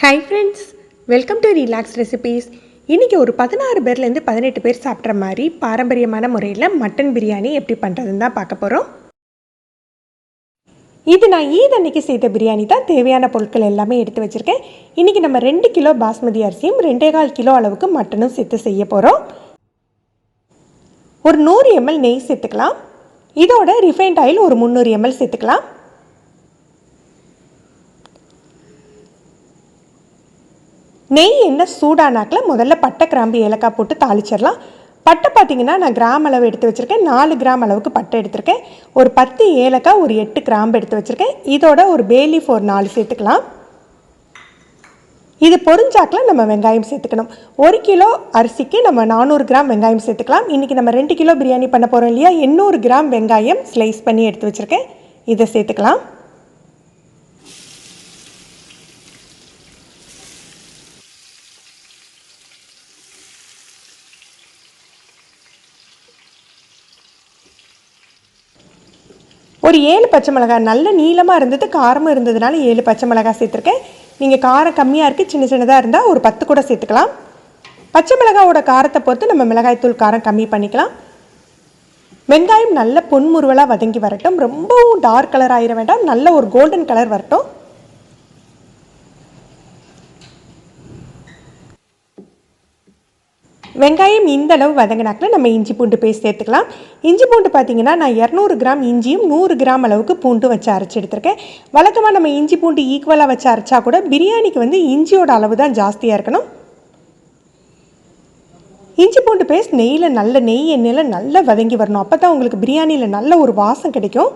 Hi friends, welcome to Relax Recipes. இன்னைக்கு ஒரு 16 பேர்லேருந்து 18 பேர் சாப்பிட்ற மாதிரி பாரம்பரியமான முறையில் மட்டன் பிரியாணி எப்படி பண்ணுறதுன்னு தான் பார்க்க போகிறோம். இது நான் ஈத் அன்னைக்கு செய்த பிரியாணி தான். தேவையான பொருட்கள் எல்லாமே எடுத்து வச்சுருக்கேன். இன்றைக்கி நம்ம 2 கிலோ பாஸ்மதி அரிசியும் 2.25 கிலோ அளவுக்கு மட்டனும் சேர்த்து செய்ய போகிறோம். ஒரு 100 ml நெய் சேர்த்துக்கலாம். இதோட ரிஃபைண்ட் ஆயில் ஒரு 300 ml சேர்த்துக்கலாம். நெய் எண்ணெய் சூடானாக்கில் முதல்ல பட்டை கிராம்பு ஏலக்காய் போட்டு தாளிச்சிடலாம். பட்டை பார்த்திங்கன்னா நான் கிராம் அளவு எடுத்து வச்சுருக்கேன். 4 கிராம் அளவுக்கு பட்டை எடுத்திருக்கேன். ஒரு 10 ஏலக்காய், ஒரு 8 கிராம்பு எடுத்து வச்சுருக்கேன். இதோட ஒரு பே லீஃப் ஒரு 4 சேர்த்துக்கலாம். இது பொரிஞ்சாக்கில் நம்ம வெங்காயம் சேர்த்துக்கணும். 1 கிலோ அரிசிக்கு நம்ம 400 கிராம் வெங்காயம் சேர்த்துக்கலாம். இன்றைக்கி நம்ம 2 கிலோ பிரியாணி பண்ண போகிறோம் இல்லையா, 800 கிராம் வெங்காயம் ஸ்லைஸ் பண்ணி எடுத்து வச்சுருக்கேன். இதை சேர்த்துக்கலாம். ஒரு 7 பச்சை மிளகாய், நல்ல நீளமாக இருந்தது, காரமும் இருந்ததுனால 7 பச்சை மிளகாய் சேர்த்துருக்கேன். நீங்கள் காரம் கம்மியாக இருக்குது, சின்ன சின்னதாக இருந்தால் ஒரு 10 கூட சேர்த்துக்கலாம். பச்சை மிளகாவோட காரத்தை பொறுத்து நம்ம மிளகாய்த்தூள் காரம் கம்மி பண்ணிக்கலாம். வெங்காயம் நல்ல பொன்முறுவலாக வதங்கி வரட்டும். ரொம்பவும் டார்க் கலர் ஆகிட வேண்டாம், நல்ல ஒரு கோல்டன் கலர் வரட்டும். வெங்காயம் இந்த அளவு வதங்கினாக்கில் நம்ம இஞ்சி பூண்டு பேஸ்ட் சேர்த்துக்கலாம். இஞ்சி பூண்டு பார்த்திங்கன்னா நான் 200 கிராம் இஞ்சியும் 100 கிராம் அளவுக்கு பூண்டு வச்சு அரைச்சி எடுத்திருக்கேன். வழக்கமாக நம்ம இஞ்சி பூண்டு ஈக்குவலாக வச்சு அரைச்சா கூட பிரியாணிக்கு வந்து இஞ்சியோட அளவு தான் ஜாஸ்தியாக இருக்கணும். இஞ்சி பூண்டு பேஸ்ட் நெய்யில் நல்ல நெய் எண்ணெயில் நல்லா வதங்கி வரணும். அப்போ தான் உங்களுக்கு பிரியாணியில் நல்ல ஒரு வாசம் கிடைக்கும்.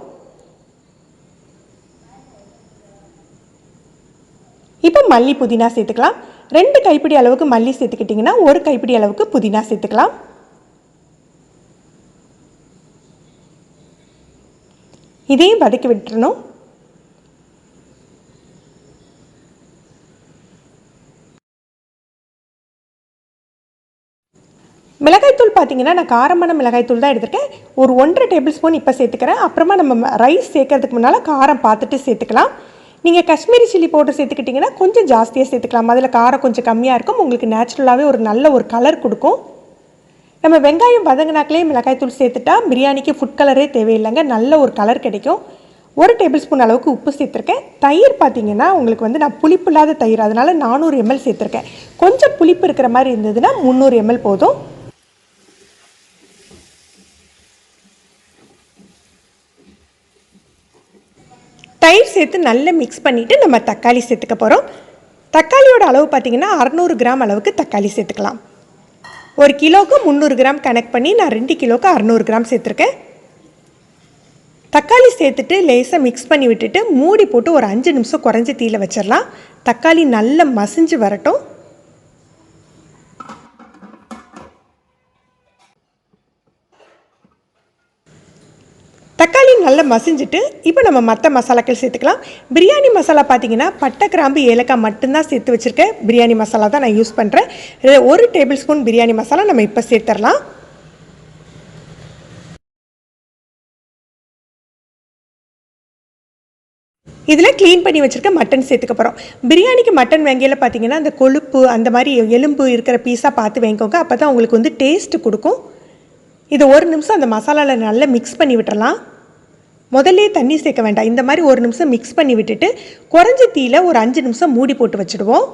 இப்போ மல்லி புதினா சேர்த்துக்கலாம். 2 கைப்பிடி அளவுக்கு மல்லி சேர்த்துக்கிட்டிங்கன்னா 1 கைப்பிடி அளவுக்கு புதினா சேர்த்துக்கலாம். இதையும் வதக்கி விட்டுறணும். மிளகாய்த்தூள் பார்த்தீங்கன்னா நான் காரமான மிளகாய்த்தூள் தான் எடுத்துருக்கேன். ஒரு 1.5 டேபிள் ஸ்பூன் இப்போ சேர்த்துக்கிறேன். அப்புறமா நம்ம ரைஸ் சேர்க்கறதுக்கு முன்னால் காரம் பார்த்துட்டு சேர்த்துக்கலாம். நீங்கள் காஷ்மீரி சில்லி பவுடர் சேர்த்துக்கிட்டிங்கன்னா கொஞ்சம் ஜாஸ்தியாக சேர்த்துக்கலாம். அதில் காரம் கொஞ்சம் கம்மியாக இருக்கும். உங்களுக்கு நேச்சுரலாகவே ஒரு நல்ல ஒரு கலர் கொடுக்கும். நம்ம வெங்காயம் வதங்கினாக்கிலே மிளகாய்த்தூள் சேர்த்துட்டா பிரியாணிக்கு ஃபுட் கலரே தேவையில்லைங்க, நல்ல ஒரு கலர் கிடைக்கும். 1 டேபிள் ஸ்பூன் அளவுக்கு உப்பு சேர்த்துருக்கேன். தயிர் பார்த்திங்கன்னா உங்களுக்கு வந்து நான் புளிப்பு இல்லாத தயிர், அதனால் 400 ml சேர்த்துருக்கேன். கொஞ்சம் புளிப்பு இருக்கிற மாதிரி இருந்ததுன்னா 300 ml போதும். தயிர் சேர்த்து நல்லா மிக்ஸ் பண்ணிவிட்டு நம்ம தக்காளி சேர்த்துக்க போகிறோம். தக்காளியோட அளவு பார்த்திங்கன்னா 600 கிராம் அளவுக்கு தக்காளி சேர்த்துக்கலாம். 1 கிலோவுக்கு 300 கிராம் கனெக்ட் பண்ணி நான் 2 கிலோவுக்கு 600 கிராம் சேர்த்துருக்கேன். தக்காளி சேர்த்துட்டு லேசாக மிக்ஸ் பண்ணி விட்டுட்டு மூடி போட்டு ஒரு 5 நிமிஷம் குறைஞ்சி தீயில் வச்சிடலாம். தக்காளி நல்லா மசிஞ்சு வரட்டும். தக்காளி நல்லா மசிஞ்சிட்டு இப்போ நம்ம மற்ற மசாலாக்கள் சேர்த்துக்கலாம். பிரியாணி மசாலா பார்த்திங்கன்னா பட்டை கிராம்பு ஏலக்காய் மட்டும்தான் சேர்த்து வச்சுருக்கேன். பிரியாணி மசாலா தான் நான் யூஸ் பண்ணுறேன். 1 டேபிள் ஸ்பூன் பிரியாணி மசாலா நம்ம இப்போ சேர்த்துடலாம். இதில் க்ளீன் பண்ணி வச்சுருக்க மட்டன் சேர்த்துக்க போகிறோம். பிரியாணிக்கு மட்டன் வாங்கியில் பார்த்திங்கன்னா அந்த கொழுப்பு அந்த மாதிரி எலும்பு இருக்கிற பீஸாக பார்த்து வாங்கிக்கோங்க. அப்போ தான் உங்களுக்கு வந்து டேஸ்ட்டு கொடுக்கும். இது 1 நிமிஷம் அந்த மசாலாவில் நல்லா மிக்ஸ் பண்ணி விட்டுறலாம். முதல்லே தண்ணி சேர்க்க வேண்டாம். இந்த மாதிரி 1 நிமிஷம் மிக்ஸ் பண்ணி விட்டுட்டு குறைஞ்ச தீயில் ஒரு 5 நிமிஷம் மூடி போட்டு வச்சுடுவோம்.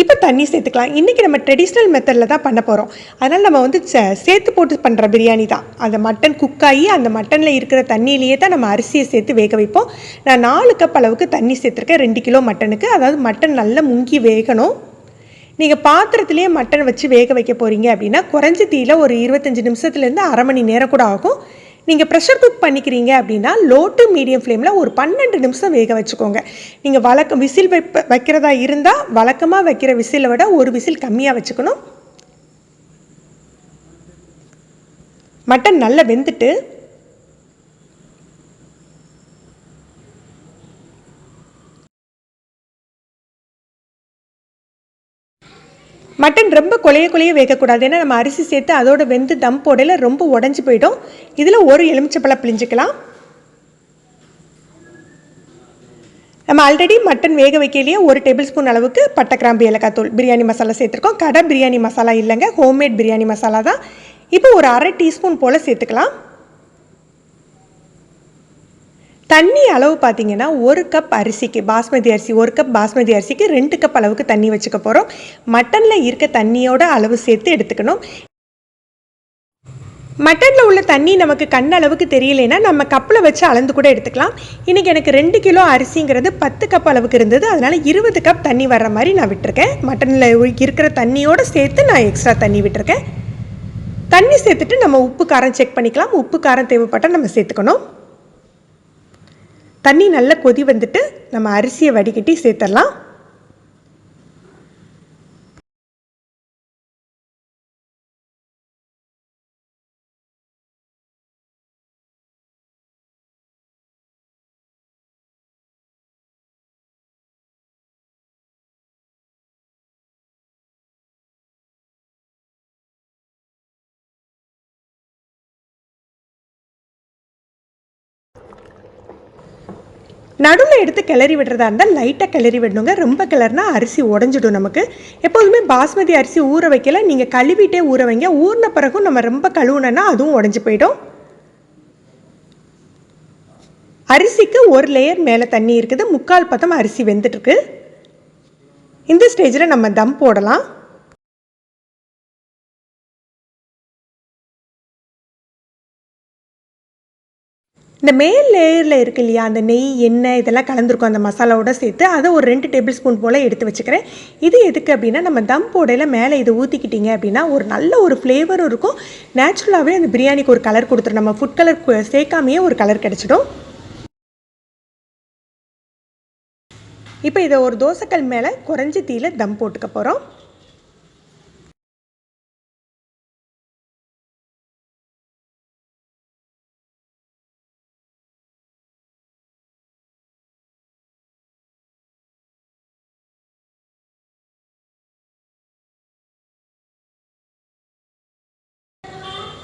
இப்போ தண்ணி சேர்த்துக்கலாம். இன்றைக்கி நம்ம ட்ரெடிஷ்னல் மெத்தடில் தான் பண்ண போகிறோம். அதனால் நம்ம வந்து சேர்த்து போட்டு பண்ணுற பிரியாணி தான். அந்த மட்டன் குக்காகி அந்த மட்டனில் இருக்கிற தண்ணியிலேயே தான் நம்ம அரிசியை சேர்த்து வேக வைப்போம். நான் 4 கப் அளவுக்கு தண்ணி சேர்த்துருக்கேன் 2 கிலோ மட்டனுக்கு. அதாவது மட்டன் நல்லா முங்கி வேகணும். நீங்கள் பாத்திரத்துலேயே மட்டன் வச்சு வேக வைக்க போகிறீங்க அப்படின்னா குறைஞ்ச தீயில் ஒரு 25 நிமிஷத்துலேருந்து அரை மணி நேரம் கூட ஆகும். நீங்கள் ப்ரெஷர் குக் பண்ணிக்கிறீங்க அப்படின்னா லோ டு மீடியம் ஃப்ளேமில் ஒரு 12 நிமிஷம் வேக வச்சுக்கோங்க. நீங்கள் விசில் வைக்கிறதா இருந்தால் வழக்கமாக வைக்கிற விசிலை விட ஒரு விசில் கம்மியாக வச்சுக்கணும். மட்டன் நல்லா வெந்துட்டு மட்டன் ரொம்ப கொலைய வேகக்கூடாது. ஏன்னா நம்ம அரிசி சேர்த்து அதோட வெந்து தம் போடையில் ரொம்ப உடஞ்சி போயிடும். இதில் ஒரு எலுமிச்சப்பழம் பிழிஞ்சிக்கலாம். நம்ம ஆல்ரெடி மட்டன் வேக வைக்கலையே 1 டேபிள் ஸ்பூன் அளவுக்கு பட்டை கிராம்பு ஏலக்காய் தூள் பிரியாணி மசாலா சேர்த்துருக்கோம். கடை பிரியாணி மசாலா இல்லைங்க, ஹோம்மேட் பிரியாணி மசாலா தான். இப்போ ஒரு அரை டீஸ்பூன் போல் சேர்த்துக்கலாம். தண்ணி அளவு பார்த்தீங்கன்னா 1 கப் அரிசிக்கு பாஸ்மதி அரிசி 1 கப் பாஸ்மதி அரிசிக்கு 2 கப் அளவுக்கு தண்ணி வச்சுக்க போகிறோம். மட்டனில் இருக்க தண்ணியோட அளவு சேர்த்து எடுத்துக்கணும். மட்டனில் உள்ள தண்ணி நமக்கு கண் அளவுக்கு தெரியலைன்னா நம்ம கப்பில் வச்சு அளந்து கூட எடுத்துக்கலாம். இன்றைக்கி எனக்கு 2 கிலோ அரிசிங்கிறது 10 கப் அளவுக்கு இருந்தது. அதனால் 20 கப் தண்ணி வர்ற மாதிரி நான் விட்டுருக்கேன். மட்டனில் இருக்கிற தண்ணியோடு சேர்த்து நான் எக்ஸ்ட்ரா தண்ணி விட்டுருக்கேன். தண்ணி சேர்த்துட்டு நம்ம உப்பு காரம் செக் பண்ணிக்கலாம். உப்பு காரம் தேவைப்பட்டால் நம்ம சேர்த்துக்கணும். தண்ணி நல்லா கொதி வந்துட்டு நம்ம அரிசியை வடிகட்டி சேர்த்துடலாம். நடுவில் எடுத்து கிளறி விடுறதா இருந்தால் லைட்டாக கிளறி விடணுங்க. ரொம்ப கிளறினா அரிசி உடஞ்சிடும் நமக்கு. எப்போதுமே பாஸ்மதி அரிசி ஊற வைக்கல, நீங்கள் கழுவிட்டே ஊற வைங்க. ஊறின பிறகும் நம்ம ரொம்ப கழுவுனோன்னா அதுவும் உடஞ்சி போயிடும். அரிசிக்கு ஒரு லேயர் மேலே தண்ணி இருக்குது. 3/4 பதம் அரிசி வெந்துட்டுருக்கு. இந்த ஸ்டேஜில் நம்ம தம் போடலாம். இந்த மேல் லேயரில் இருக்கு இல்லையா, அந்த நெய் எண்ணெய் இதெல்லாம் கலந்துருக்கும் அந்த மசாலாவோட சேர்த்து, அதை ஒரு 2 டேபிள் ஸ்பூன் போல் எடுத்து வச்சுக்கிறேன். இது எதுக்கு அப்படின்னா, நம்ம தம் போடையில் மேலே இதை ஊற்றிக்கிட்டிங்க அப்படின்னா ஒரு நல்ல ஒரு ஃப்ளேவரும் இருக்கும். நேச்சுரலாகவே அந்த பிரியாணிக்கு ஒரு கலர் கொடுத்துரும். நம்ம ஃபுட் கலர் சேர்க்காமையே ஒரு கலர் கிடச்சிடும். இப்போ இதை ஒரு தோசைக்கல் மேலே குறைஞ்ச தீயில் தம் போட்டுக்க போகிறோம்.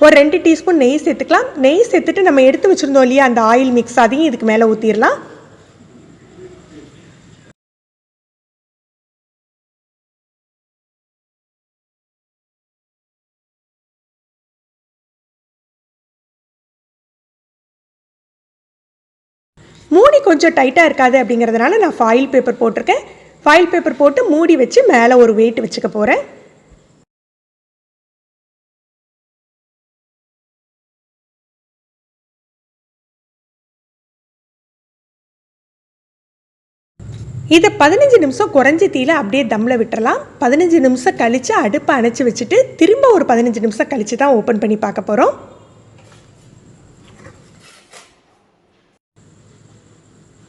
ஒரு 2 டீஸ்பூன் நெய் சேர்த்துக்கலாம். நெய் சேர்த்துட்டு நம்ம எடுத்து வச்சுருந்தோம் இல்லையா அந்த ஆயில் மிக்ஸ், அதையும் இதுக்கு மேலே ஊற்றிடலாம். மூடி கொஞ்சம் டைட்டாக இருக்காது அப்படிங்கிறதுனால நான் ஃபாயில் பேப்பர் போட்டிருக்கேன். ஃபாயில் பேப்பர் போட்டு மூடி வச்சு மேலே ஒரு வெயிட் வச்சுக்க போகிறேன். இதை 15 நிமிஷம் குறைஞ்ச தீயில் அப்படியே தம்மில் விட்டுறலாம். 15 நிமிஷம் கழித்து அடுப்பை அணைச்சி வச்சுட்டு திரும்ப ஒரு 15 நிமிஷம் கழித்து தான் ஓப்பன் பண்ணி பார்க்க போகிறோம்.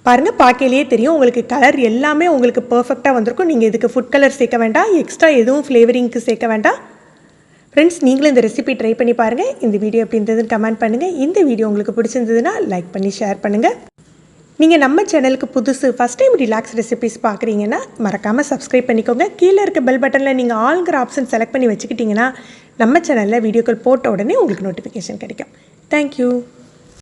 பாருங்கள், பார்க்கையிலேயே தெரியும் உங்களுக்கு கலர் எல்லாமே உங்களுக்கு பர்ஃபெக்டாக வந்திருக்கும். நீங்கள் இதுக்கு ஃபுட் கலர் சேர்க்க வேண்டாம், எக்ஸ்ட்ரா எதுவும் ஃப்ளேவரிங்க்கு சேர்க்க வேண்டாம். ஃப்ரெண்ட்ஸ், நீங்களும் இந்த ரெசிபி ட்ரை பண்ணி பாருங்கள். இந்த வீடியோ எப்படி இருந்ததுன்னு கமெண்ட் பண்ணுங்கள். இந்த வீடியோ உங்களுக்கு பிடிச்சிருந்ததுன்னா லைக் பண்ணி ஷேர் பண்ணுங்கள். நீங்கள் நம்ம சேனலுக்கு புதுசு ஃபஸ்ட் டைம் ரிலாக்ஸ் ரெசிபிஸ் பார்க்குறீங்கன்னா மறக்காமல் சப்ஸ்கிரைப் பண்ணிக்கோங்க. கீழே இருக்க பெல் பட்டனில் நீங்கள் ஆல்ங்கிற ஆப்ஷன் செலக்ட் பண்ணி வச்சுக்கிட்டிங்கன்னா நம்ம சேனலில் வீடியோக்கள் போட்ட உடனே உங்களுக்கு நோட்டிஃபிகேஷன் கிடைக்கும். தேங்க்யூ.